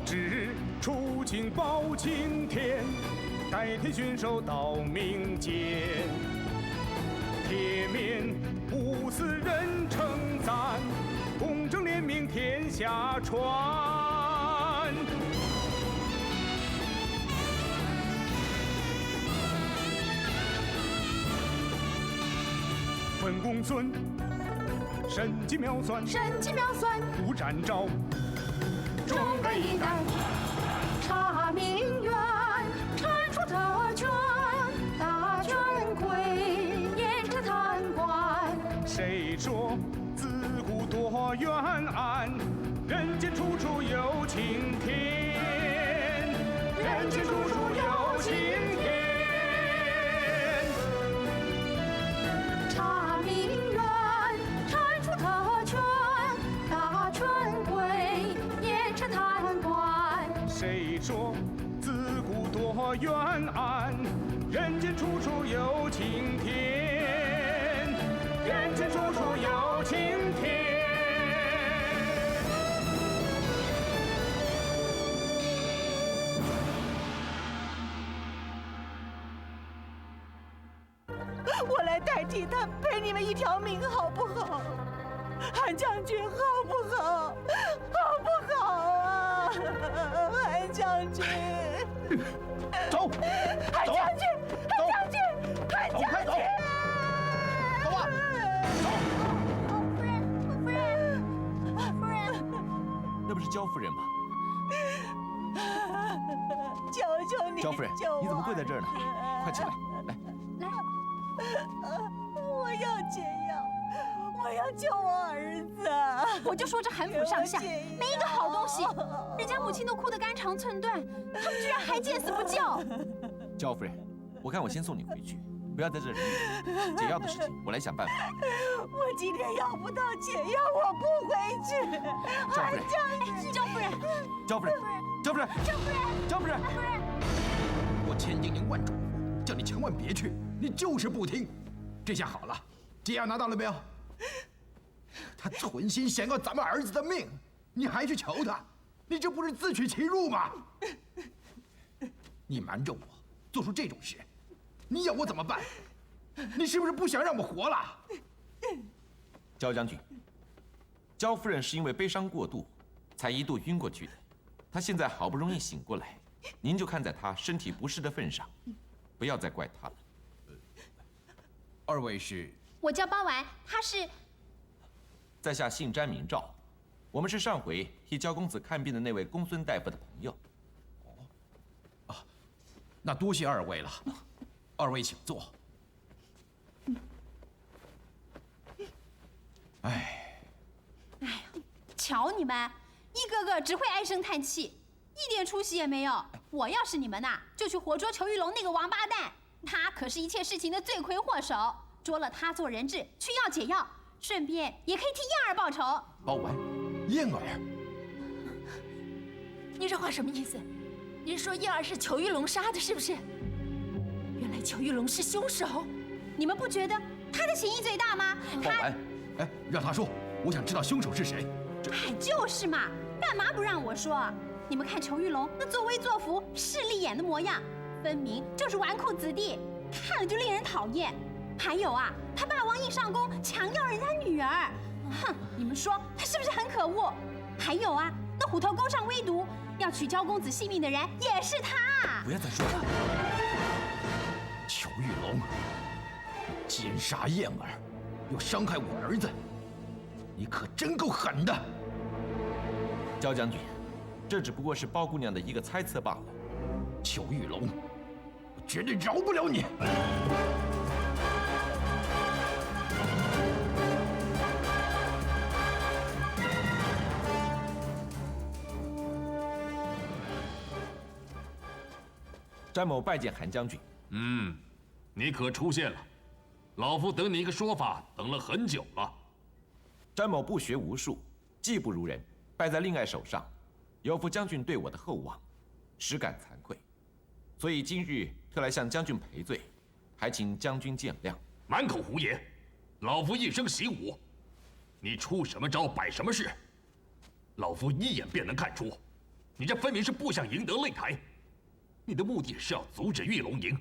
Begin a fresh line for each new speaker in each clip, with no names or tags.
只出勤报青天，代替选手到民间。铁面无私人称赞，公正廉明天下传。分公孙，神机妙算，无战招，
中备难，查明冤，铲除特权，大权贵，严治贪官。
谁说自古多冤案？人间处处有晴天，人间处处有晴天。
查明冤，铲除特权，大权贵，严惩贪官。
谁说自古多冤案？人间处处有晴天，人间处处有晴天。
我来代替他赔你们一条命，好不好？韩将军，好不好？好不好啊？韩将军，
走，
韩将军，韩将军，韩将军，
走吧，
夫人，
那不是焦夫人吗？
求求你，
焦夫人，你怎么跪在这儿呢？快起来，来。
我要解药，我要救我儿子。
我就说这韩府上下没一个好东西，人家母亲都哭得肝肠寸断，他们居然还见死不救。
焦夫人，我看我先送你回去，不要在这里解药的事情，我来想办法。
我今天要不到解药，我不回去。韩将军，
焦夫人，
焦夫人，焦夫人，
焦夫人，
焦夫人，
我千叮咛万嘱咐，叫你千万别去，你就是不听。这下好了，解药拿到了没有？他存心想要咱们儿子的命，你还去求他，你这不是自取其辱吗？你瞒着我做出这种事，你要我怎么办？你是不是不想让我活了？
焦将军，焦夫人是因为悲伤过度，才一度晕过去的。她现在好不容易醒过来，您就看在她身体不适的份上，不要再怪她了。
二位是？
我叫包婉，他是
在下姓詹名赵，我们是上回替焦公子看病的那位公孙大夫的朋友。
那多谢二位了，二位请坐。哎，
瞧你们，一个个只会唉声叹气，一点出息也没有。我要是你们呐，就去活捉裘玉龙那个王八蛋，他可是一切事情的罪魁祸首。捉了他做人质，去要解药，顺便也可以替燕儿报仇。
包完，燕儿，
你这话什么意思？你说燕儿是裘玉龙杀的，是不是？原来裘玉龙是凶手。
你们不觉得他的嫌疑最大吗？
包完，哎，让他说，我想知道凶手是谁。
哎，就是嘛，干嘛不让我说？你们看裘玉龙那作威作福、势利眼的模样，分明就是纨绔子弟，看了就令人讨厌。还有啊，他霸王硬上弓，强要人家女儿，哼，你们说他是不是很可恶？还有啊，那虎头沟上微毒，要取焦公子性命的人也是他。
不要再说了。
裘玉龙奸杀燕儿，又伤害我儿子，你可真够狠的。
焦将军，这只不过是包姑娘的一个猜测罢了。
裘玉龙，我绝对饶不了你。
詹某拜见韩将军。
你可出现了，老夫等你一个说法，等了很久了。
詹某不学无术，技不如人，败在令爱手上，有负将军对我的厚望，实感惭愧，所以今日特来向将军赔罪，还请将军见谅。
满口胡言！老夫一生习武，你出什么招摆什么式，老夫一眼便能看出。你这分明是不想赢得擂台，你的目的是要阻止玉龙赢。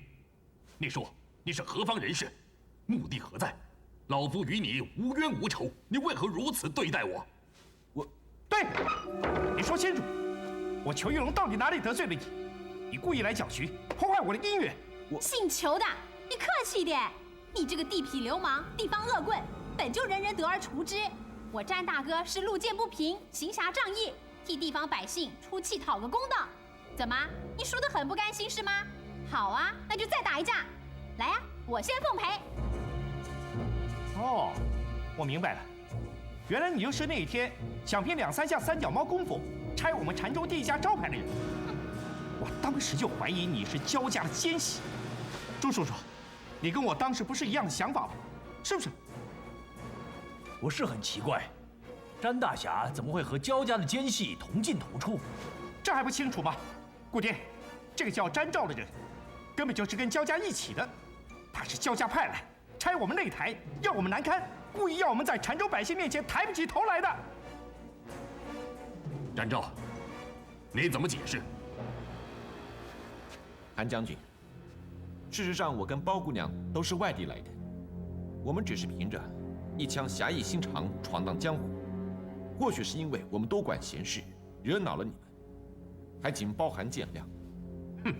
你说你是何方人士，目的何在？老夫与你无冤无仇，你为何如此对待我？
对，你说清楚，我裘玉龙到底哪里得罪了你？你故意来搅局，破坏我的姻缘。
姓裘的，你客气一点。你这个地痞流氓、地方恶棍，本就人人得而除之。我詹大哥是路见不平，行侠仗义，替地方百姓出气讨个公道。怎么，你输得很不甘心是吗？好啊，那就再打一架。来呀，我先奉陪。
哦，我明白了，原来你就是那一天想凭2、3下三脚猫功夫拆我们澶州第一家招牌的人。我当时就怀疑你是焦家的奸细。朱叔叔，你跟我当时不是一样的想法吗？是不是？
我是很奇怪，詹大侠怎么会和焦家的奸细同进同出？
这还不清楚吗？顾爹，这个叫詹兆的人，根本就是跟焦家一起的。他是焦家派来拆我们擂台，要我们难堪，故意要我们在澶州百姓面前抬不起头来的。
詹兆，你怎么解释？
韩将军，事实上我跟包姑娘都是外地来的，我们只是凭着一腔侠义心肠闯荡江湖。或许是因为我们多管闲事，惹恼了你们，还请包涵见谅。
哼，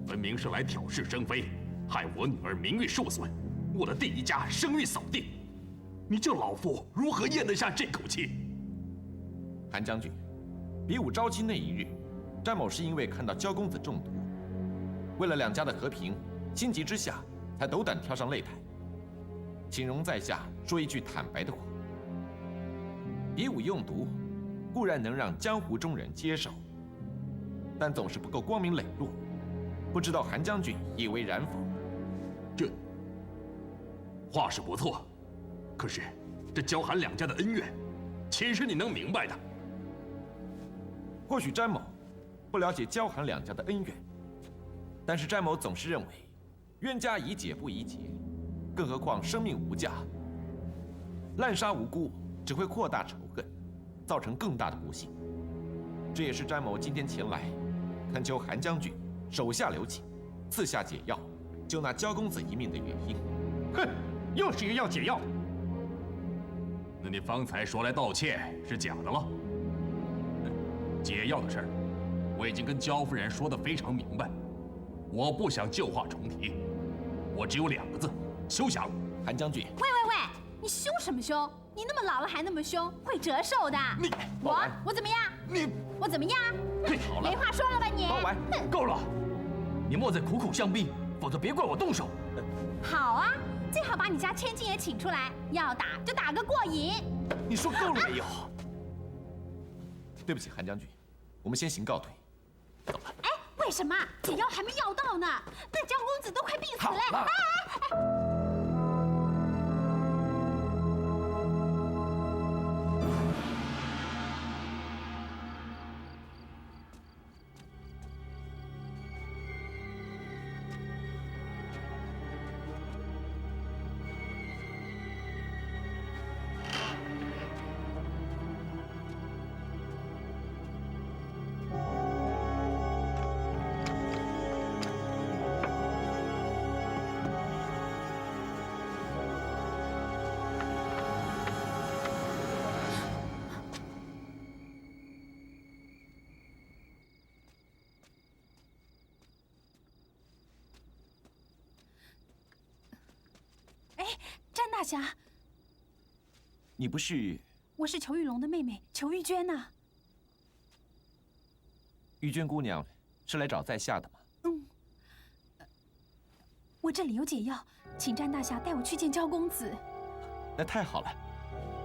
分明是来挑事生非，害我女儿名誉受损，我的第一家声誉扫地。你这老夫如何咽得下这口气？
韩将军，比武招亲那一日，詹某是因为看到焦公子中毒，为了两家的和平，心急之下才斗胆跳上擂台。请容在下说一句坦白的话：比武用毒，固然能让江湖中人接受，但总是不够光明磊落。不知道韩将军以为然否？
这话是不错，可是这焦韩两家的恩怨，岂是你能明白的？
或许詹某不了解焦韩两家的恩怨，但是詹某总是认为，冤家宜解不宜结，更何况生命无价，滥杀无辜只会扩大仇恨，造成更大的不幸。这也是詹某今天前来，恳求韩将军手下留情，赐下解药，救那焦公子一命的原因。
哼，又是一个要解药的。
那你方才说来道歉是假的了？解药的事儿，我已经跟焦夫人说得非常明白，我不想旧话重提，我只有2个字：休想！
韩将军，
喂，你凶什么凶？你那么老了还那么凶，会折寿的。
你
我怎么样？我怎么样？
好了，
没话说了吧你？
包完，
够了！你莫再苦苦相逼，否则别怪我动手。
好啊，最好把你家千金也请出来，要打就打个过瘾。
你说够了没有？
对不起，韩将军，我们先行告退。走了。
哎，为什么解药还没要到呢？那焦公子都快病死了。
好了。
詹大侠，
你不是？
我是裘玉龙的妹妹裘玉娟呐。
玉娟姑娘是来找在下的吗？
我这里有解药，请詹大侠带我去见焦公子。
那太好了，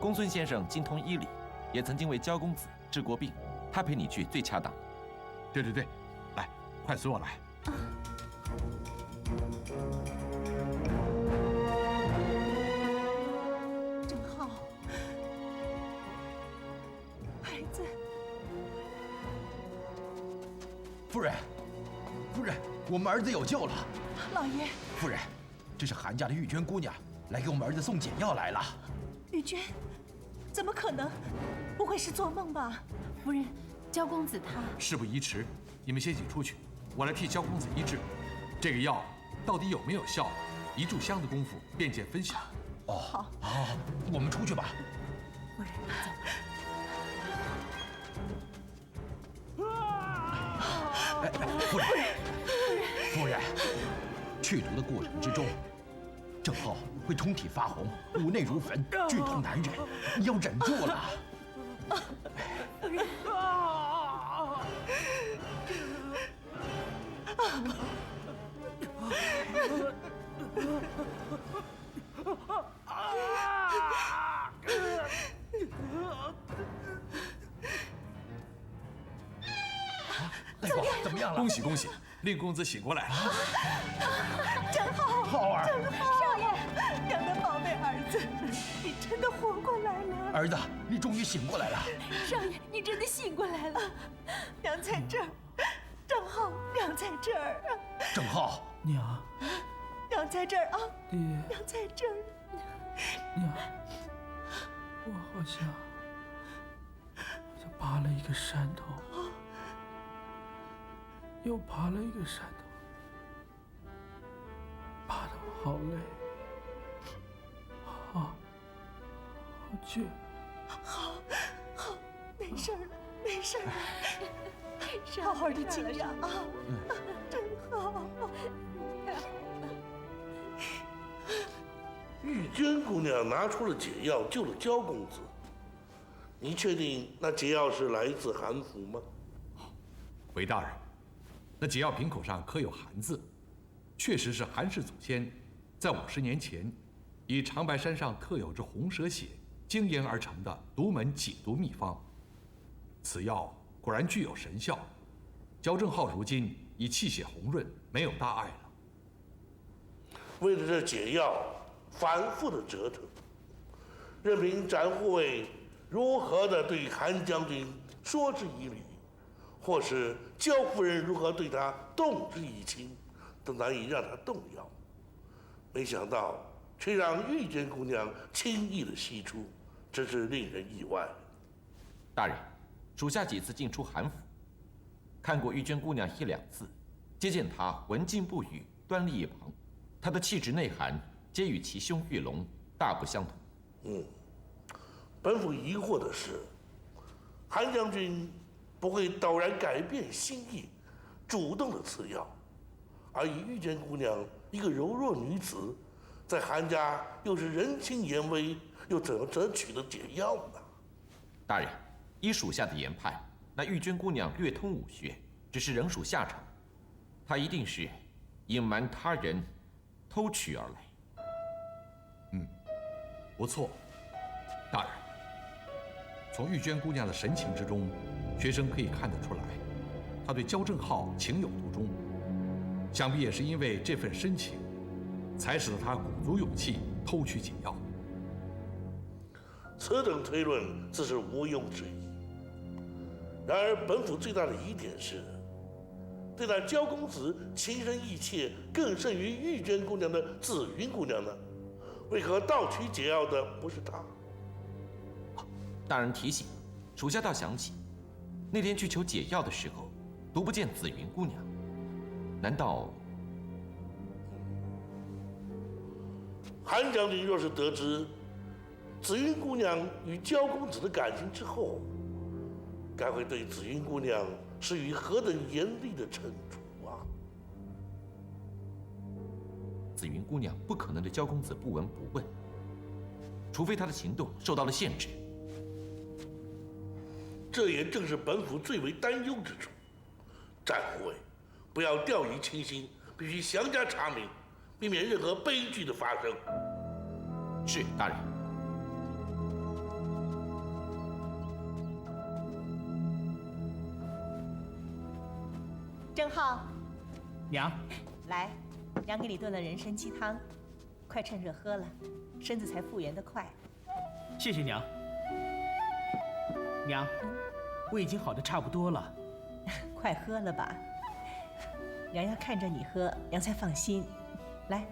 公孙先生精通医理，也曾经为焦公子治过病，他陪你去最恰当。
对，来，快随我来。
正好，孩子，
夫人，我们儿子有救了。
老爷，
夫人，这是韩家的玉娟姑娘来给我们儿子送解药来了。
玉娟，怎么可能？不会是做梦吧？
夫人，
焦公子他……
事不宜迟，你们先请出去，我来替焦公子医治。这个药到底有没有效？一炷香的功夫便见分晓。
哦，好，我们出去吧。
夫人，
夫人，去毒的过程之中，郑浩会通体发红，五内如焚，剧痛难忍，你要忍住了。大夫，怎么样了？
恭喜恭喜，令公子醒过来了。
正好，
浩儿，
少爷，娘的宝贝儿子，你真的活过来了。
儿子，你终于醒过来了。
少爷，你真的醒过来了。
娘在这儿，正好，娘在这儿啊。
郑浩，
娘，
娘在这儿啊。
爹，
娘在这儿。
娘，我好像爬了一个山头，又爬了一个山头，爬得我好累，好倔。
好，没事儿了，没事儿了，好好的静养啊，真好。
玉娟姑娘拿出了解药，救了焦公子。你确定那解药是来自韩府吗？
回大人，那解药瓶口上刻有韩字，确实是韩氏祖先在50年前以长白山上特有之红蛇血精研而成的独门解毒秘方。此药果然具有神效。焦正浩如今已气血红润，没有大碍了。
为了这解药，反复的折腾，任凭展护卫如何的对韩将军说之以理，或是焦夫人如何对他动之以情，都难以让他动摇。没想到却让玉娟姑娘轻易的吸出，真是令人意外。
大人，属下几次进出韩府，看过玉娟姑娘1、2次，皆见她文静不语，端立一旁，她的气质内涵皆与其兄玉龙大不相同。
本府疑惑的是，韩将军不会陡然改变心意，主动的赐药，而以玉娟姑娘一个柔弱女子，在韩家又是人轻言微，又怎么折取得解药呢？
大人，依属下的研判，那玉娟姑娘略通武学，只是仍属下乘，她一定是隐瞒他人，偷取而来。
不错，大人。从玉娟姑娘的神情之中，学生可以看得出来，她对焦正浩情有独钟。想必也是因为这份深情，才使得她鼓足勇气偷取解药。
此等推论自是毋庸置疑。然而，本府最大的疑点是，对那焦公子情深意切，更胜于玉娟姑娘的紫云姑娘呢？为何盗取解药的不是她？
大人提醒，属下倒想起，那天去求解药的时候，独不见紫云姑娘。难道
韩将军若是得知紫云姑娘与焦公子的感情之后，该会对紫云姑娘施予何等严厉的惩处啊？
紫云姑娘不可能对焦公子不闻不问，除非她的行动受到了限制。
这也正是本府最为担忧之处。战护卫，不要掉以轻心，必须详加查明，避免任何悲剧的发生。
是，大人。
正浩，
娘，
来，娘给你炖了人参鸡汤，快趁热喝了，身子才复原得快。
谢谢娘。娘，我已经好的差不多了。
快喝了吧，娘要看着你喝，娘才放心。来。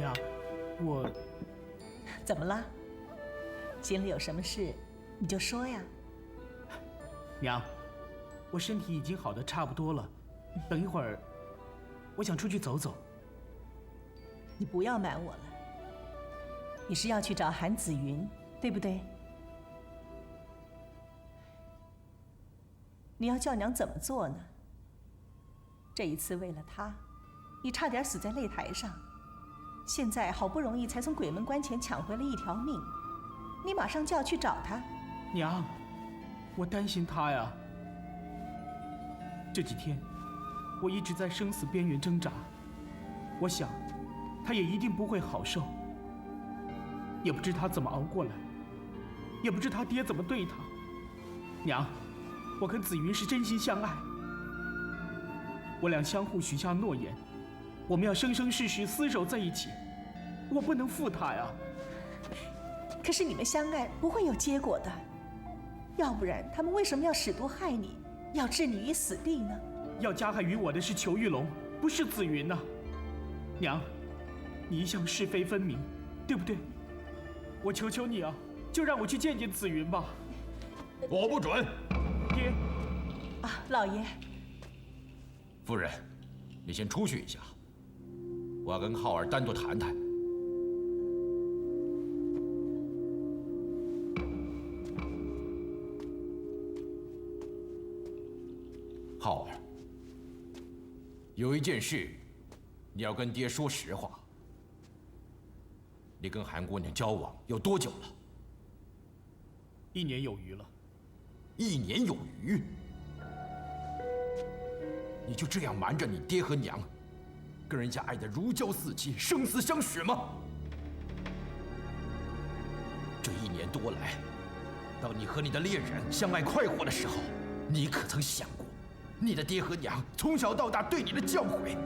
娘，我
怎么了？心里有什么事，你就说呀。
娘，我身体已经好的差不多了，等一会儿，我想出去走走。
你不要瞒我了，你是要去找韩子云，对不对？你要叫娘怎么做呢？这一次为了他，你差点死在擂台上，现在好不容易才从鬼门关前抢回了一条命，你马上就要去找他。
娘，我担心他呀。这几天，我一直在生死边缘挣扎，我想，他也一定不会好受。也不知他怎么熬过来，也不知他爹怎么对他。娘，我跟紫云是真心相爱，我俩相互许下诺言，我们要生生世世厮守在一起。我不能负他呀。
可是你们相爱不会有结果的，要不然他们为什么要使毒害你，要置你于死地呢？
要加害于我的是裘玉龙，不是紫云呐。娘，你一向是非分明，对不对？我求求你啊，就让我去见见紫云吧。
我不准。
爹。
啊，老爷。
夫人，你先出去一下，我要跟浩儿单独谈谈。浩儿，有一件事，你要跟爹说实话。你跟韩姑娘交往有多久了
？1年有余了。
1年有余？你就这样瞒着你爹和娘，跟人家爱得如胶似漆、生死相许吗？这1年多来，当你和你的恋人相爱快活的时候，你可曾想过，你的爹和娘从小到大对你的教诲？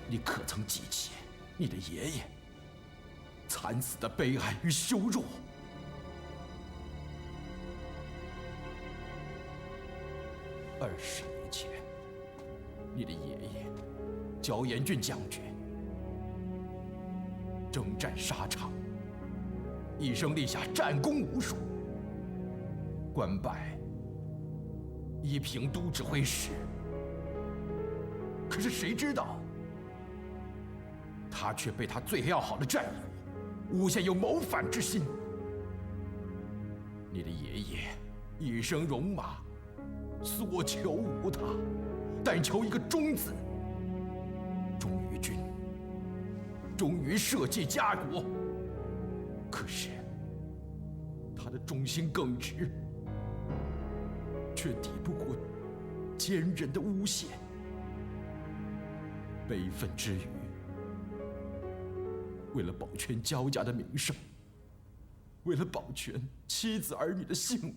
你可曾记起你的爷爷惨死的悲哀与羞辱？20年前，你的爷爷焦延俊将军征战沙场，一生立下战功无数，官拜一平都指挥使。可是谁知道，他却被他最要好的战友诬陷有谋反之心。你的爷爷一生戎马，所求无他，但求一个忠字，忠于君，忠于社稷家国。可是他的忠心耿直，却抵不过奸人的诬陷。悲愤之余，为了保全焦家的名声，为了保全妻子儿女的性命，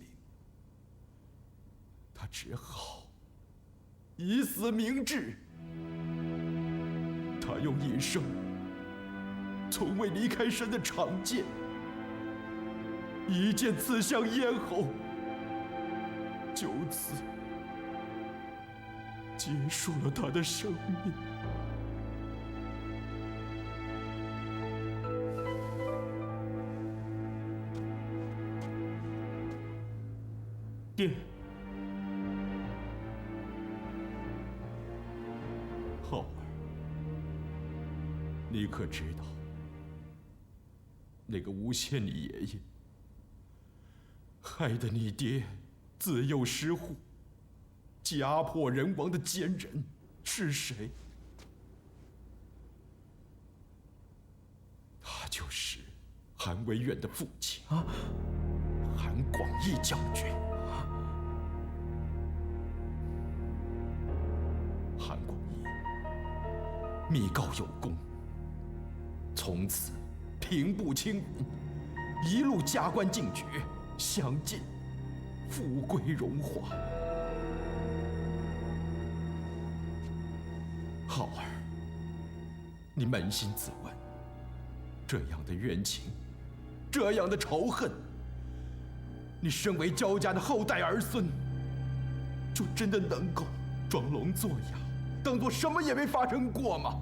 他只好以死明志。他用一生从未离开身的长剑，一剑刺向咽喉，就此结束了他的生命。
爹，
浩儿，你可知道，那个诬陷你爷爷，害得你爹自幼失户、家破人亡的奸人是谁？他就是韩维远的父亲啊，韩广义将军。韩广义密告有功，从此平步青云，一路加官进爵，享尽富贵荣华。浩儿，你扪心自问，这样的冤情，这样的仇恨，你身为焦家的后代儿孙，就真的能够装聋作哑，当作什么也没发生过吗？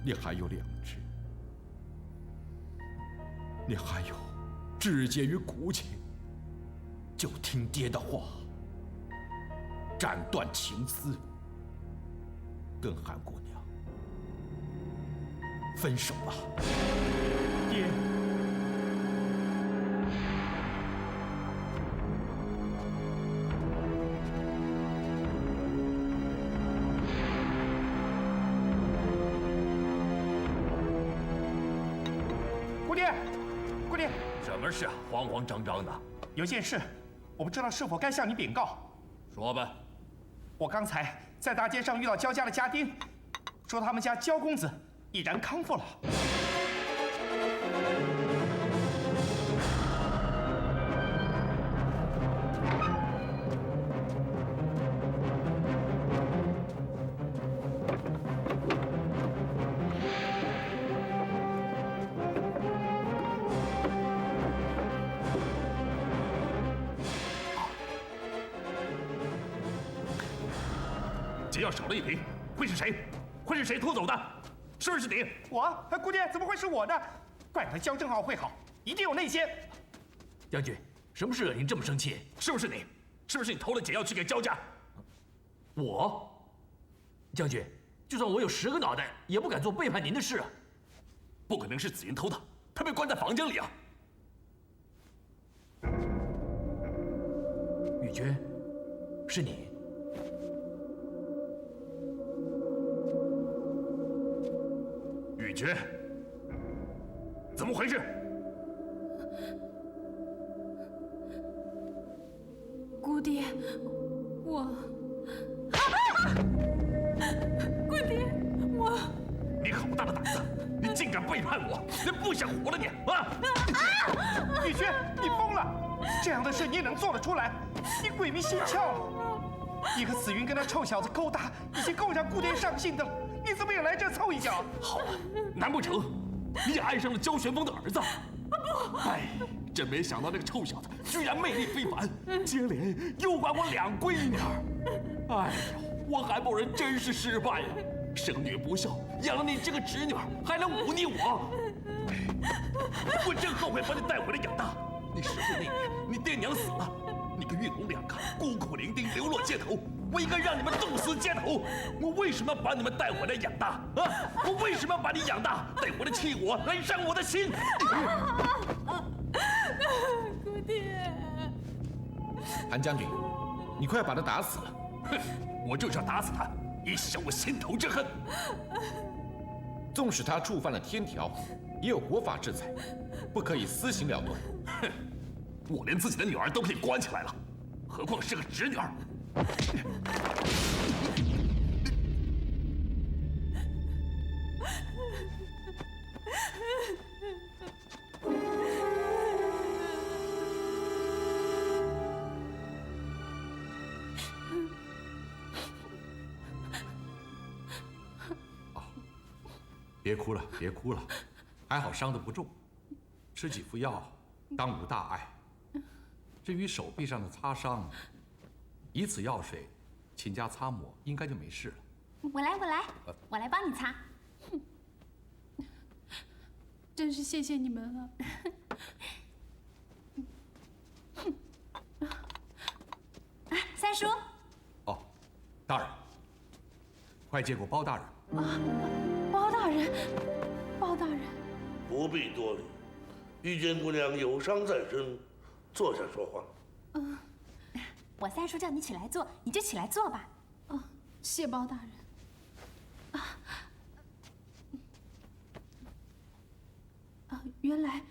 你还有良知，你还有志节与骨气，就听爹的话，斩断情丝，跟韩姑娘分手吧。
爹。
姑爹，
什么事啊？慌慌张张的。
有件事，我不知道是否该向你禀告。
说吧。
我刚才在大街上遇到焦家的家丁，说他们家焦公子已然康复了。
解药少了一瓶，会是谁？会是谁偷走的？是不是你？
我？姑爹，怎么会是我呢？怪不得焦正浩会好，一定有内奸。
将军，什么事惹您这么生气？
是不是你？是不是你偷了解药去给焦家？
我？将军，就算我有10个脑袋，也不敢做背叛您的事啊！
不可能是紫云偷的，他被关在房间里啊！
玉娟，是你。
玉娟，怎么回事？
姑爹，姑爹，我……
你好大的胆子！你竟敢背叛我！你不想活了你啊！
玉娟，你疯了！这样的事你也能做得出来？你鬼迷心窍了！一个紫云跟那臭小子勾搭，已经够让姑爹伤心的了。你怎么也来这凑一脚？
好了，难不成你也爱上了焦玄风的儿子？不！哎，真没想到那个臭小子居然魅力非凡，接连诱拐我2闺女儿。哎呦，我韩某人真是失败呀！生女不孝，养了你这个侄女儿，还来忤逆我。我真后悔把你带回来养大。你10岁那年，你爹娘死了，你跟玉龙2个孤苦伶仃，流落街头。我应该让你们冻死街头！我为什么要把你们带回来养大啊？我为什么要把你养大，带回来气我，来伤我的心？
姑爹，
韩将军，你快把他打死了！
哼，我就是要打死他，以消我心头之恨。
纵使他触犯了天条，也有国法制裁，不可以私刑了断。
哼，我连自己的女儿都给关起来了，何况是个侄女儿？
别哭了，别哭了，还好伤得不重，吃几副药，当无大碍。至于手臂上的擦伤，以此药水勤加擦抹，应该就没事了。
我来帮你擦。
真是谢谢你们了。
三叔。
哦，大人，快接过包大人。
包大人，包大人，
不必多礼。玉娟姑娘有伤在身，坐下说话。
我三叔叫你起来坐，你就起来坐吧。
谢包大人。原来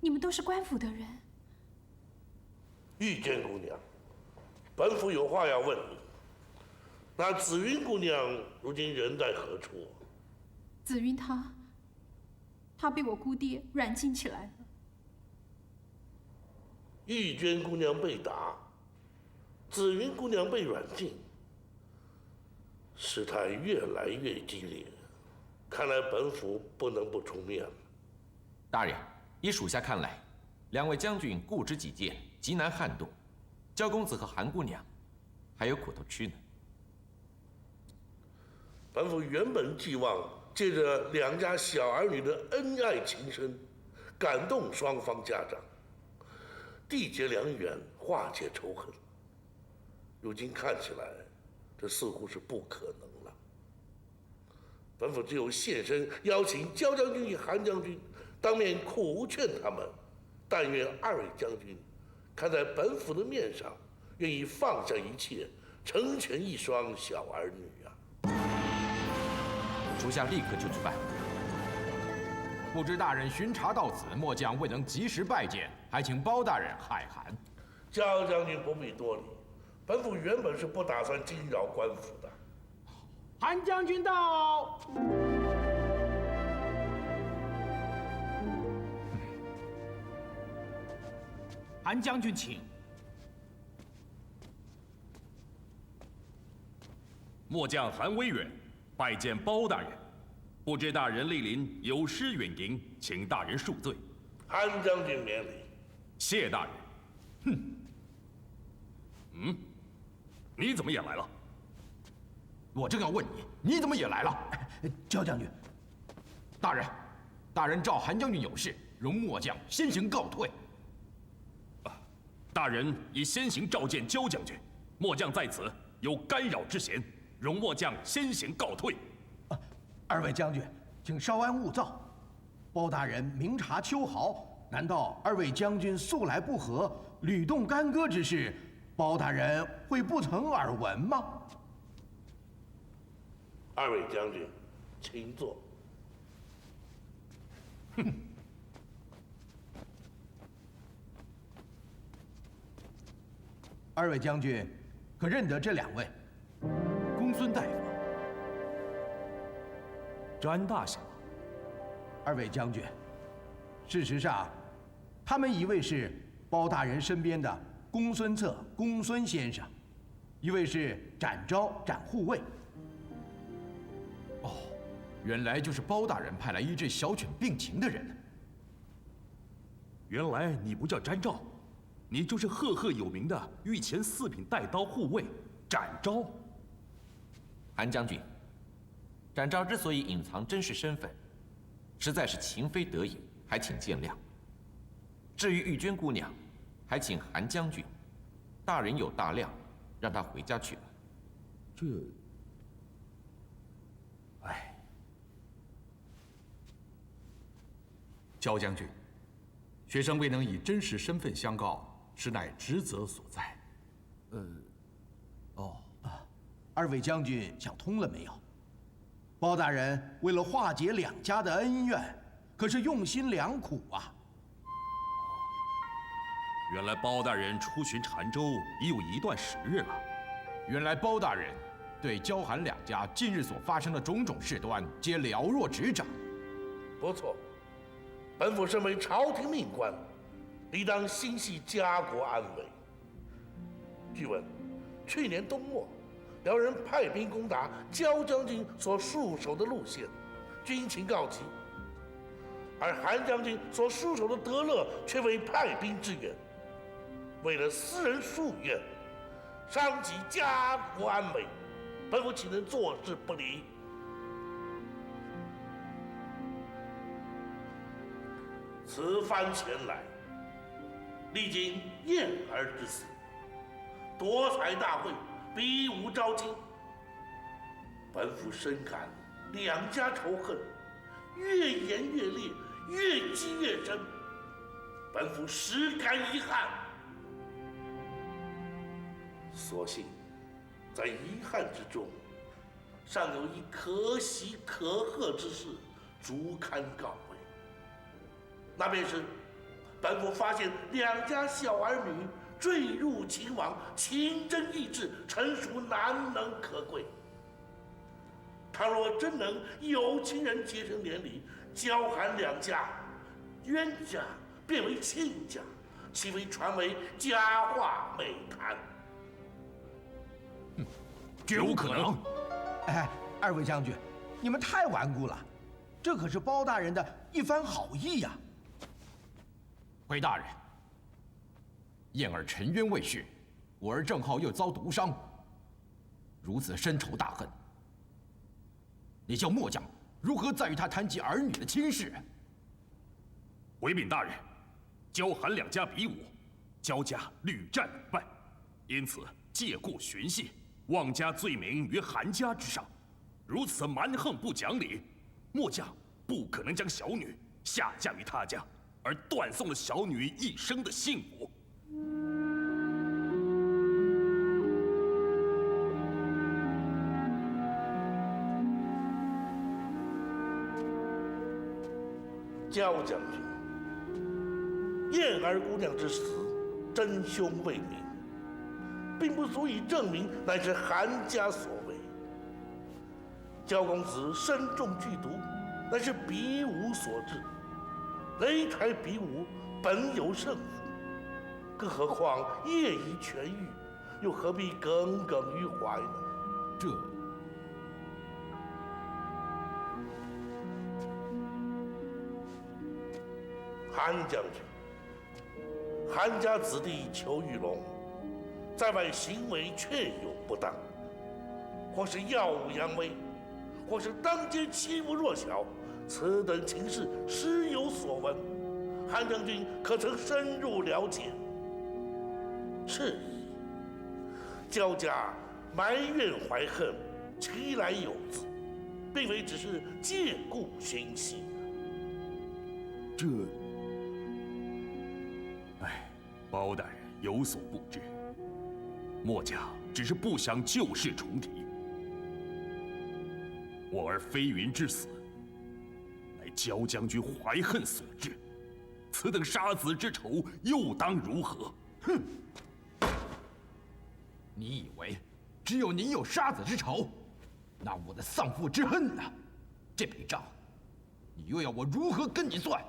你们都是官府的人。
玉娟姑娘，本府有话要问你。那紫云姑娘如今人在何处？
紫云她被我姑爹软禁起来了。
玉娟姑娘被打，紫云姑娘被软禁，事态越来越激烈，看来本府不能不出面了。
大人，依属下看来，2位将军固执己见，极难撼动。焦公子和韩姑娘还有苦头吃呢。
本府原本寄望借着两家小儿女的恩爱情深，感动双方家长，缔结良缘，化解仇恨。如今看起来，这似乎是不可能了。本府只有现身邀请焦将军与韩将军，当面苦劝他们，但愿二位将军看在本府的面上，愿意放下一切，成全一双小儿女啊！
属下立刻就去办。
不知大人巡查到此，末将未能及时拜见，还请包大人海涵。
焦将军不必多礼，本府原本是不打算惊扰官府的。
韩将军到。韩将军请。
末将韩威远拜见包大人，不知大人莅临有失远迎，请大人恕罪。
韩将军免礼。
谢大人。哼。你怎么也来了？
我正要问你，你怎么也来了？
焦将军，
大人召韩将军有事，容末将先行告退。
大人已先行召见焦将军，末将在此有干扰之嫌，容末将先行告退。
二位将军，请稍安勿躁。包大人明察秋毫，难道二位将军素来不和，屡动干戈之事，包大人会不曾耳闻吗？
二位将军，请坐。
二位将军，可认得这两位？公孙大夫，
詹大侠。
二位将军，事实上，他们一位是包大人身边的公孙策公孙先生，一位是展昭展护卫。
哦，原来就是包大人派来医治小犬病情的人。
原来你不叫詹昭，你就是赫赫有名的御前4品带刀护卫展昭。
韩将军，展昭之所以隐藏真实身份，实在是情非得已，还请见谅。至于玉娟姑娘，还请韩将军，大人有大量，让她回家去吧。
焦将军，学生未能以真实身份相告，实乃职责所在。
二位将军想通了没有？包大人为了化解两家的恩怨，可是用心良苦啊。
原来包大人出巡澶州已有一段时日了。
原来包大人对焦韩两家近日所发生的种种事端，皆了若指掌。
不错，本府身为朝廷命官，理当心系家国安危。据闻，去年冬末，辽人派兵攻打焦将军所戍守的路线，军情告急，而韩将军所戍守的德乐却未派兵支援。为了私人夙愿，伤及家国安危，本府岂能坐视不理？此番前来，历经燕儿之死，夺彩大会，比武招亲，本府深感两家仇恨越演越烈，越积越深，本府实感遗憾。所幸，在遗憾之中，尚有一可喜可贺之事，足堪告慰。那便是，本府发现两家小儿女坠入情网，情真意挚，诚属难能可贵。倘若真能有情人结成连理，焦韩两家冤家变为亲家，岂非传为佳话美谈？
绝无可能！
哎，二位将军，你们太顽固了，这可是包大人的一番好意呀。
回大人，燕儿沉冤未雪，我儿郑浩又遭毒伤，如此深仇大恨，你叫末将如何再与他谈及儿女的亲事？
回禀大人，焦韩两家比武，焦家屡战屡败，因此借故寻衅，妄加罪名于韩家之上，如此蛮横不讲理，末将不可能将小女下嫁于他家，而断送了小女一生的幸福。
焦将军，燕儿姑娘之死，真凶未明，并不足以证明乃是韩家所为。焦公子身中剧毒，乃是比武所致。擂台比武本有胜负，更何况业已痊愈，又何必耿耿于怀呢？
这。
韩将军，韩家子弟裘玉龙，在外行为确有不当，或是耀武扬威，或是当街欺负弱小，此等情事时有所闻。韩将军可曾深入了解？是矣。焦家埋怨怀恨，其来有自，并非只是借故寻衅。
这。
包大人有所不知，末将只是不想旧事重提。我儿飞云之死，乃焦将军怀恨所致，此等杀子之仇，又当如何？
哼！你以为只有你有杀子之仇？那我的丧父之恨呢？这笔账，你又要我如何跟你算？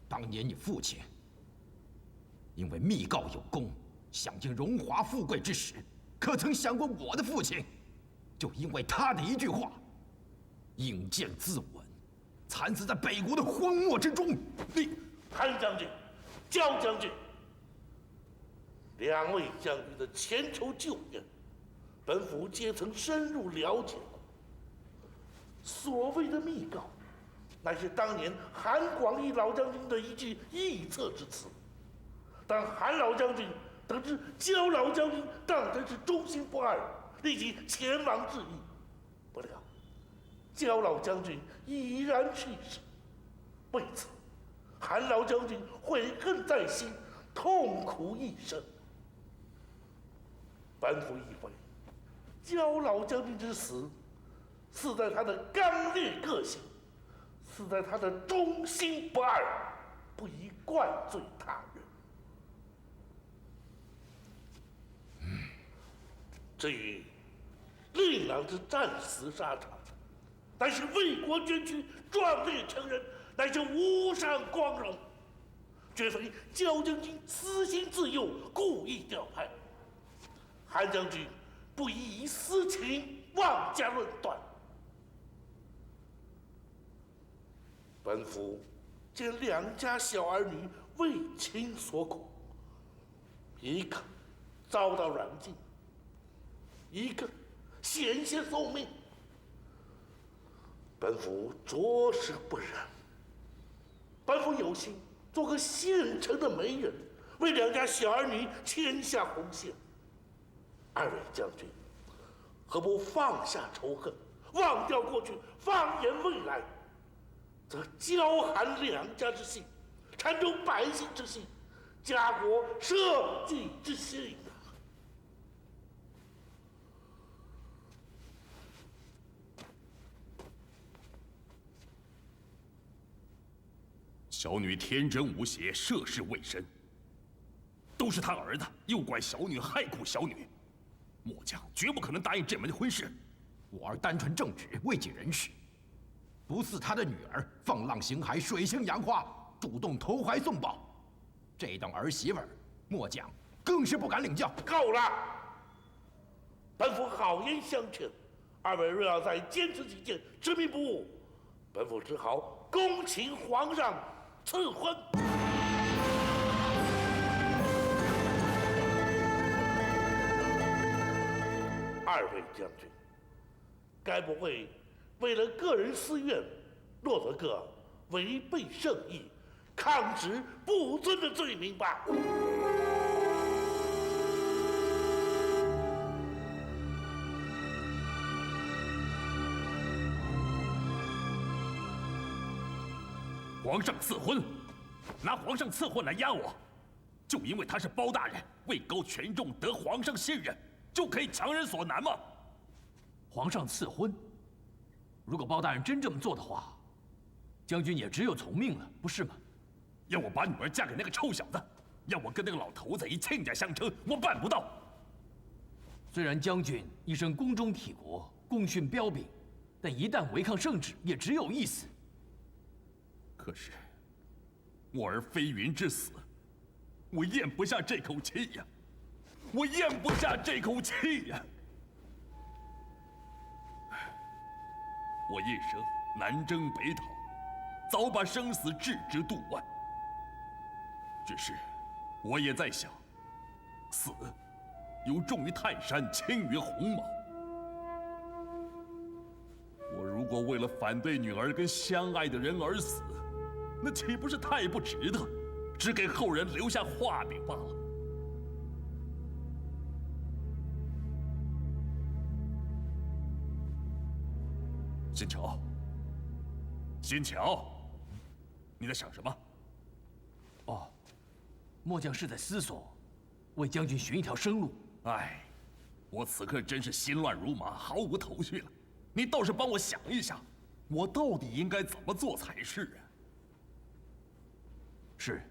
当年你父亲因为密告有功，享尽荣华富贵之时，可曾想过我的父亲，就因为他的一句话，引剑自刎，惨死在北国的荒漠之中？你，
韩将军、焦将军，两位将军的前仇旧怨，本府皆曾深入了解过。所谓的密告，乃是当年韩广义老将军的一句臆测之词。当韩老将军得知焦老将军当真是忠心不二，立即前往致意。不料焦老将军已然去世，为此韩老将军悔恨在心，痛苦一生。本府以为焦老将军之死，死在他的刚烈个性，死在他的忠心不二，不宜怪罪他人。至于令郎之战死沙场，乃是为国捐躯，壮烈成人，乃是无上光荣，绝非焦将军私心自诱，故意调派。韩将军不宜以私情妄加论断。本府见两家小儿女为情所苦，一个遭到软禁，一个险些送命，本府着实不忍。本府有心做个现成的媒人，为两家小儿女牵下红线。二位将军，何不放下仇恨，忘掉过去，放眼未来，则焦韩两家之心，缠州百姓之心，家国社稷之心。
小女天真无邪，涉世未深，都是他儿子诱拐小女，害苦小女，末将绝不可能答应这门婚事。
我儿单纯正直，未尽人事，不似他的女儿放浪形骸，水性杨花，主动投怀送抱。这等儿媳妇儿，末将更是不敢领教。
够了！本府好言相劝，二位若要再坚持己见，执迷不悟，本府只好恭请皇上赐婚。二位将军，该不会为了个人私怨，落得个违背圣意、抗旨不遵的罪名吧。
皇上赐婚，拿皇上赐婚来压我，就因为他是包大人，位高权重，得皇上信任，就可以强人所难吗？
皇上赐婚，如果包大人真这么做的话，将军也只有从命了，不是吗？
要我把女儿嫁给那个臭小子，要我跟那个老头子以亲家相称，我办不到。
虽然将军一生宫中体国，功勋彪炳，但一旦违抗圣旨，也只有一死。
可是，我儿飞云之死，我咽不下这口气呀！我咽不下这口气呀！我一生南征北讨，早把生死置之度外。只是，我也在想，死有重于泰山，轻于鸿毛。我如果为了反对女儿跟相爱的人而死，那岂不是太不值得，只给后人留下画饼罢了。新桥，新桥，你在想什么？
哦，末将是在思索，为将军寻一条生路。
哎，我此刻真是心乱如麻，毫无头绪了。你倒是帮我想一想，我到底应该怎么做才是啊？
是。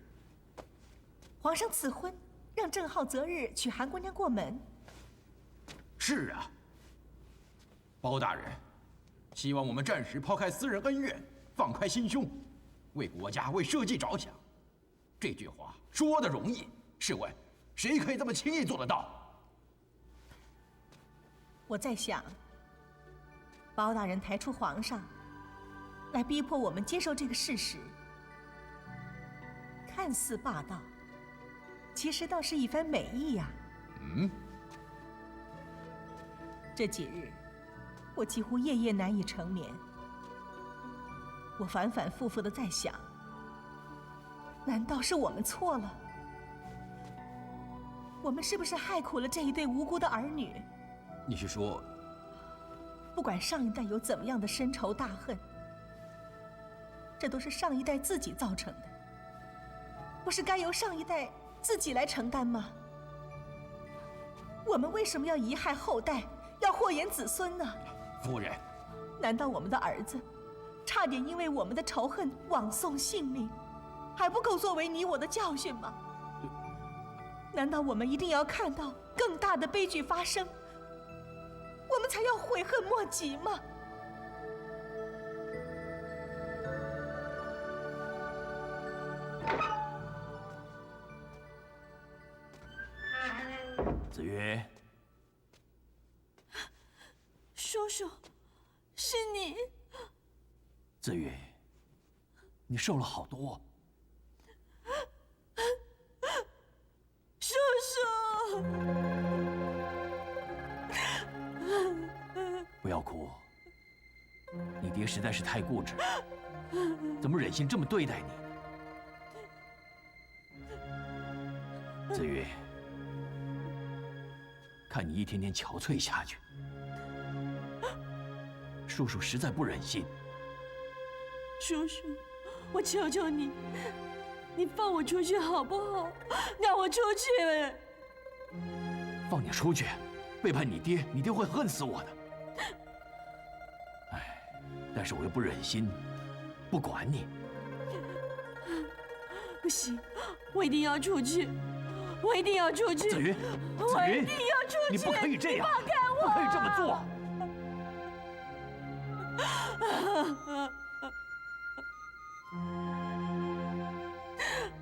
皇上赐婚，让郑浩择日娶韩姑娘过门。
是啊，包大人，希望我们暂时抛开私人恩怨，放开心胸，为国家、为社稷着想。这句话说的容易，试问谁可以这么轻易做得到？
我在想，包大人抬出皇上，来逼迫我们接受这个事实，看似霸道，其实倒是一番美意呀。这几日，我几乎夜夜难以成眠。我反反复复的在想，难道是我们错了？我们是不是害苦了这一对无辜的儿女？
你是说，
不管上一代有怎么样的深仇大恨，这都是上一代自己造成的，不是该由上一代自己来承担吗？我们为什么要贻害后代，要祸延子孙呢？
夫人，
难道我们的儿子差点因为我们的仇恨枉送性命，还不够作为你我的教训吗？难道我们一定要看到更大的悲剧发生，我们才要悔恨莫及吗？
子曰，
叔叔，是你。
子曰，你瘦了好多。
叔叔，
不要哭，你爹实在是太固执，怎么忍心这么对待你？子曰，看你一天天憔悴下去，叔叔实在不忍心。
叔叔，我求求你，你放我出去好不好？让我出去。
放你出去，背叛你爹，你爹会恨死我的。哎，但是我又不忍心不管你。
不行，我一定要出去，我一定要出去。
子云，
我一定要出去！
你不可以这样，
放开我！
不可以这么做。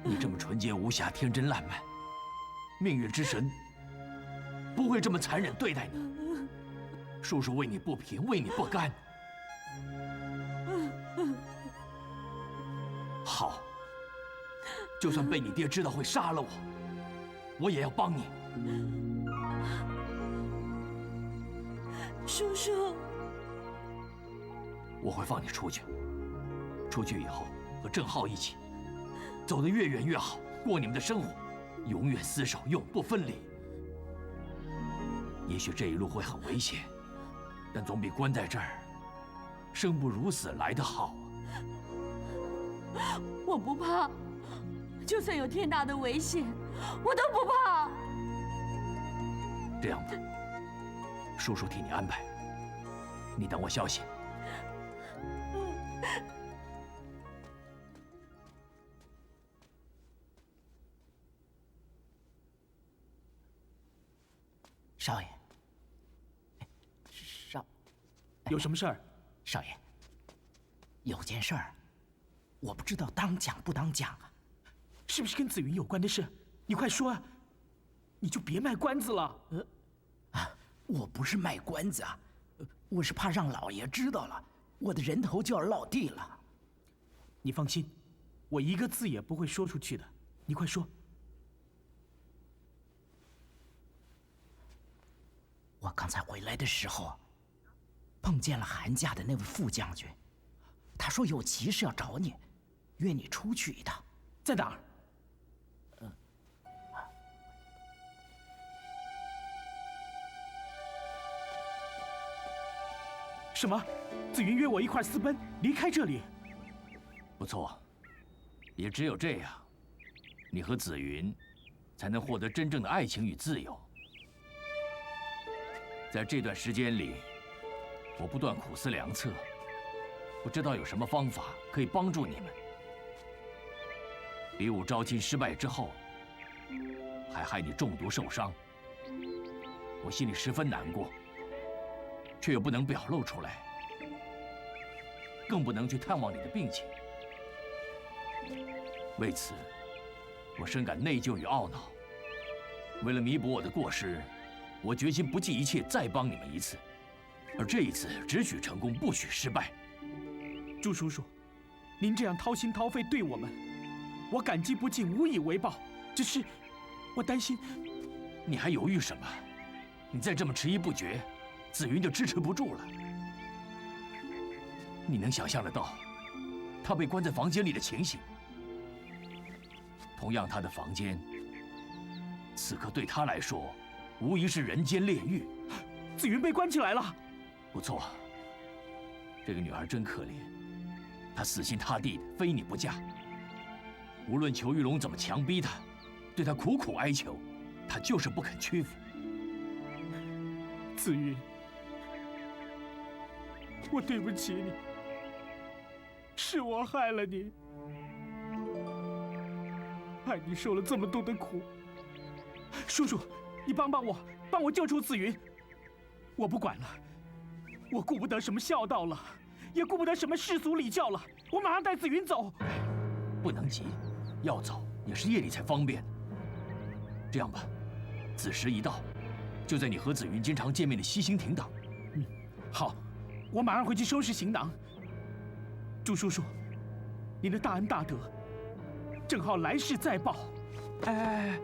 你这么纯洁无瑕、天真烂漫，命运之神不会这么残忍对待你。叔叔为你不平，为你不甘。好，就算被你爹知道会杀了我，我也要帮你。
叔叔，
我会放你出去。出去以后和郑浩一起，走得越远越好，过你们的生活，永远厮守，永不分离。也许这一路会很危险，但总比关在这儿生不如死来得好啊！
我不怕，就算有天大的危险，我都不怕。
这样吧，叔叔替你安排，你等我消息。
少爷，
有什么事儿？
少爷，有件事儿，我不知道当讲不当讲啊。
是不是跟紫云有关的事？你快说啊！你就别卖关子了。
我不是卖关子啊，我是怕让老爷知道了，我的人头就要落地了。
你放心，我一个字也不会说出去的。你快说。
我刚才回来的时候，碰见了韩家的那位副将军，他说有急事要找你，约你出去一趟。
在哪儿？什么？紫云约我一块私奔，离开这里。
不错，也只有这样，你和紫云才能获得真正的爱情与自由。在这段时间里，我不断苦思良策，不知道有什么方法可以帮助你们。比武招亲失败之后，还害你中毒受伤，我心里十分难过，却又不能表露出来，更不能去探望你的病情。为此，我深感内疚与懊恼。为了弥补我的过失，我决心不计一切再帮你们一次，而这一次只许成功，不许失败。
朱叔叔，您这样掏心掏肺对我们，我感激不尽，无以为报。只是，我担心。
你还犹豫什么？你再这么迟疑不决，紫云就支持不住了。你能想象得到，她被关在房间里的情形？同样，她的房间，此刻对她来说，无疑是人间炼狱。
紫云被关起来了。
不错，这个女孩真可怜，她死心塌地的非你不嫁。无论裘玉龙怎么强逼她，对她苦苦哀求，她就是不肯屈服。
紫云，我对不起你，是我害了你，害你受了这么多的苦。叔叔，你帮我，帮我救出紫云。我不管了，我顾不得什么孝道了，也顾不得什么世俗礼教了，我马上带紫云走。
不能急，要走也是夜里才方便。这样吧，子时一到，就在你和紫云经常见面的西兴亭等。
好，我马上回去收拾行囊。朱叔叔，您的大恩大德，正好来世再报。
哎，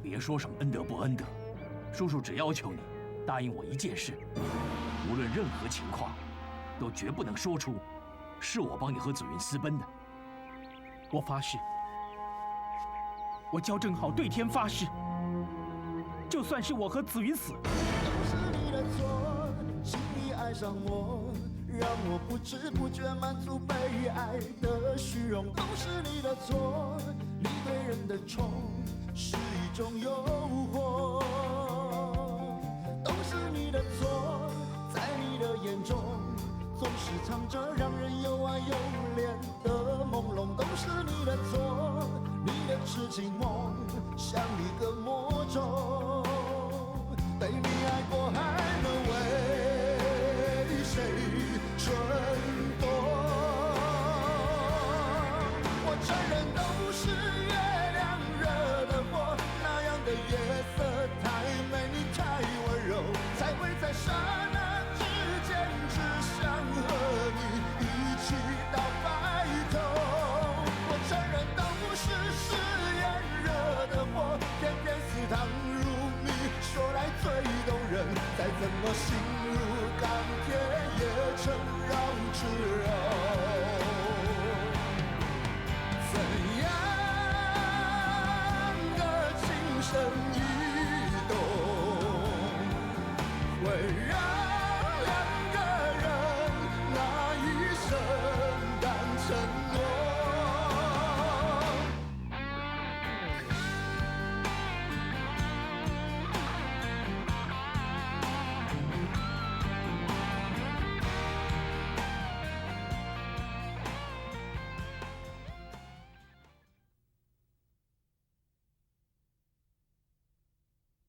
别说什么恩德不恩德，叔叔只要求你答应我一件事，无论任何情况，都绝不能说出是我帮你和紫云私奔的。
我发誓，我焦正浩对天发誓，就算是我和紫云死，
都是你的错，轻易爱上我，让我不知不觉满足被爱的虚荣。都是你的错，你对人的宠是一种诱惑。都是你的错，在你的眼中总是藏着让人又爱又怜的朦胧。都是你的错，你的痴情梦像一个魔咒，被你